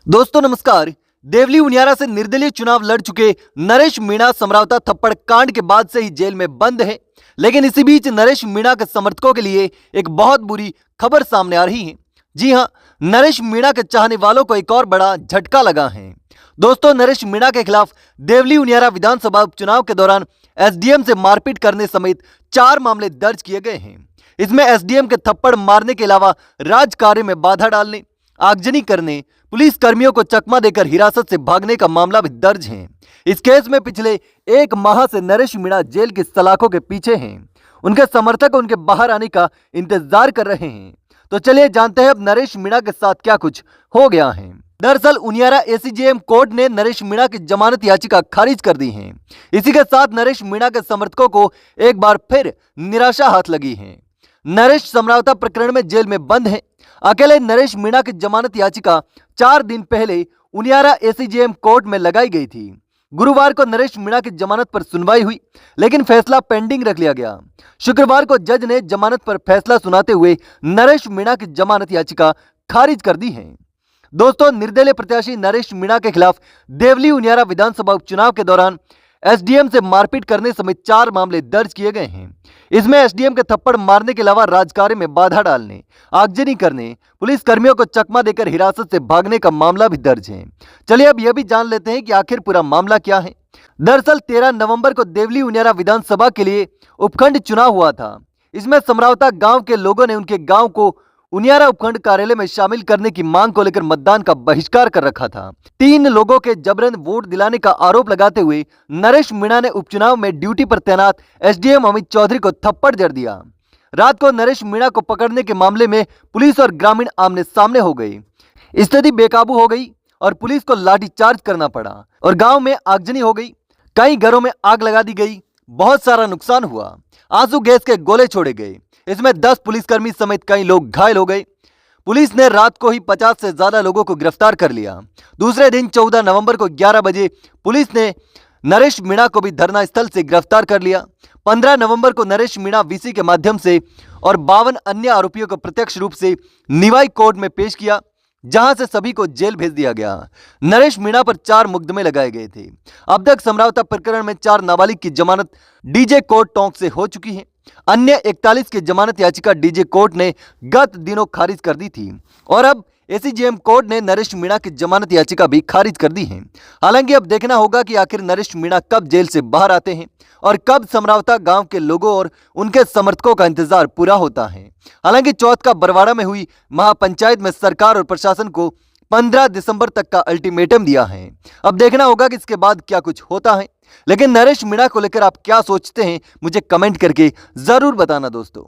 दोस्तों नमस्कार। देवली उनियारा से निर्दलीय चुनाव लड़ चुके नरेश मीणा समरावता थप्पड़ कांड के बाद से ही जेल में बंद है। लेकिन इसी बीच नरेश मीणा के समर्थकों के लिए एक बहुत बुरी खबर सामने आ रही है। जी हां, नरेश मीणा के चाहने वालों को एक और बड़ा झटका लगा है। दोस्तों, नरेश मीणा के खिलाफ देवली उनियारा विधानसभा उपचुनाव के दौरान एसडीएम से मारपीट करने समेत 4 मामले दर्ज किए गए हैं। इसमें एसडीएम के थप्पड़ मारने के अलावा राजकार्य में बाधा डालने, आगजनी करने, पुलिस कर्मियों को चकमा देकर हिरासत से भागने का मामला भी दर्ज है। इस केस में पिछले 1 माह से नरेश मीणा जेल की सलाखों के पीछे हैं। उनके समर्थक उनके बाहर आने का इंतजार कर रहे हैं। तो चलिए जानते हैं अब नरेश मीणा के साथ क्या कुछ हो गया है। दरअसल उनियारा एसीजेएम कोर्ट ने नरेश मीणा की जमानत याचिका खारिज कर दी है। इसी के साथ नरेश मीणा के समर्थकों को एक बार फिर निराशा हाथ लगी है। नरेश समरावता प्रकरण में जेल में बंद है। अकेले नरेश मीणा की जमानत याचिका 4 दिन पहले उनियारा एसीजेएम कोर्ट में लगाई गई थी। गुरुवार को नरेश मीणा की जमानत पर सुनवाई हुई, लेकिन फैसला पेंडिंग रख लिया गया। शुक्रवार को जज ने जमानत पर फैसला सुनाते हुए नरेश मीणा की जमानत याचिका खारिज कर दी है। दोस्तों, निर्दलीय प्रत्याशी नरेश मीणा के खिलाफ देवली उनियारा विधानसभा उपचुनाव के दौरान एसडीएम से मारपीट करने समेत 4 मामले दर्ज किए गए हैं। इसमें एसडीएम के थप्पड़ मारने के अलावा राजकार्य में बाधा डालने, आगजनी करने, पुलिस कर्मियों को चकमा देकर हिरासत से भागने का मामला भी दर्ज है। चलिए अब यह भी जान लेते हैं कि आखिर पूरा मामला क्या है। दरअसल 13 नवंबर को देवली उनियारा विधानसभा के लिए उपखंड चुनाव हुआ था। इसमें समरावता गांव के लोगों ने उनके गांव को उनियारा उपखंड कार्यालय में शामिल करने की मांग को लेकर मतदान का बहिष्कार कर रखा था। 3 लोगों के जबरन वोट दिलाने का आरोप लगाते हुए नरेश मीणा ने उपचुनाव में ड्यूटी पर तैनात एसडीएम अमित चौधरी को थप्पड़ जड़ दिया। रात को नरेश मीणा को पकड़ने के मामले में पुलिस और ग्रामीण आमने सामने हो गए। स्थिति बेकाबू हो गई और पुलिस को लाठीचार्ज करना पड़ा और गांव में आगजनी हो गई। कई घरों में आग लगा दी गई। बहुत सारा नुकसान हुआ। आंसू गैस के गोले छोड़े गए। इसमें 10 पुलिसकर्मी समेत कई लोग घायल हो गए। पुलिस ने रात को ही 50 से ज्यादा लोगों को गिरफ्तार कर लिया। दूसरे दिन 14 नवंबर को 11 बजे पुलिस ने नरेश मीणा को भी धरना स्थल से गिरफ्तार कर लिया। 15 नवंबर को नरेश मीणा वीसी के माध्यम से और 52 अन्य आरोपियों को प्रत्यक्ष रूप से निवाई कोर्ट में पेश किया, जहां से सभी को जेल भेज दिया गया। नरेश मीणा पर 4 मुकदमे लगाए गए थे। अब तक समरावता प्रकरण में 4 नाबालिग की जमानत डीजे कोर्ट टोंक से हो चुकी है। अन्य 41 की जमानत याचिका डीजे कोर्ट ने गत दिनों खारिज कर दी थी और अब एसीजेएम कोर्ट ने नरेश मीणा की जमानत याचिका भी खारिज कर दी है। हालांकि अब देखना होगा कि आखिर नरेश मीणा कब जेल से बाहर आते हैं और कब समरावता गांव के लोगों और उनके समर्थकों का इंतजार पूरा होता है। हालांकि चौथ का बरवाड़ा में हुई महापंचायत में सरकार और प्रशासन को 15 दिसंबर तक का अल्टीमेटम दिया है। अब देखना होगा कि इसके बाद क्या कुछ होता है। लेकिन नरेश मीणा को लेकर आप क्या सोचते हैं, मुझे कमेंट करके जरूर बताना दोस्तों।